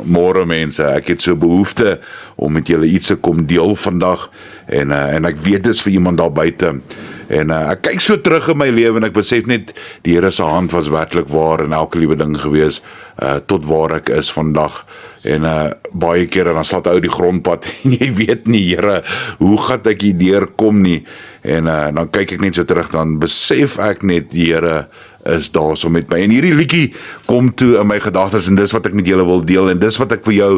Môre mense, ek het so behoefte om met julle iets te kom deel vandag en ek weet dis vir iemand daar buite en ek kyk so terug in my lewe en ek besef net die Here se hand was werklik waar in elke liewe ding gewees tot waar ek is vandag en baie kere dan sal ou die grondpad en jy weet nie Here, hoe gaan ek hier deurkom nie en dan kyk ek net so terug, dan besef ek net die Here is daar so met my. En hierdie liedjie kom toe in my gedagtes en dis wat ek met julle wil deel en dis wat ek vir jou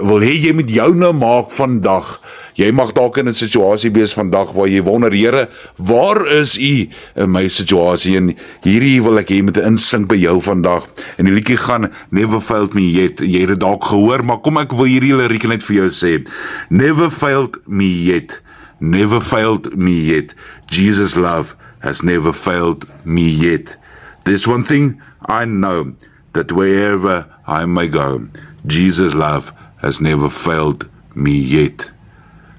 wil hê jy moet joune maak vandag. Jy mag dalk in 'n situasie wees vandag waar jy wonder, Here, waar is U in my situasie? En hierdie wil ek hê moet insink by jou vandag. En die liedjie gaan Never Failed Me Yet. Jy het dit dalk gehoor, maar kom ek wil hierdie liriek net vir jou sê. Never failed me yet. Never failed me yet. Jesus' love has never failed me yet. There's one thing I know, that wherever I may go, Jesus' love has never failed me yet.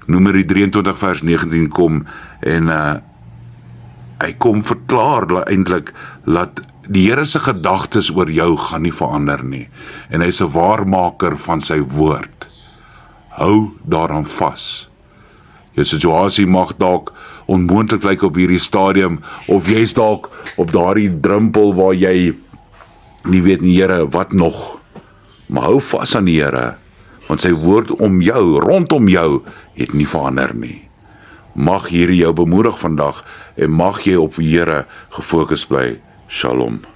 Numeri 23 vers 19 kom en hy kom verklaar eintlik dat die Here se gedagtes oor jou gaan nie verander nie. En hy's 'n waarmaker van sy woord. Hou daaraan vas. Jou situasie mag dalk onmoontlik lyk op hierdie stadium, of jy's dalk op daardie drempel waar jy nie weet nie, Here, wat nog? Maar hou vas aan die Here, want sy woord om jou, rondom jou, het nie verander nie. Mag hierdie jou bemoedig vandag, en mag jy op die Here gefokus bly. Shalom.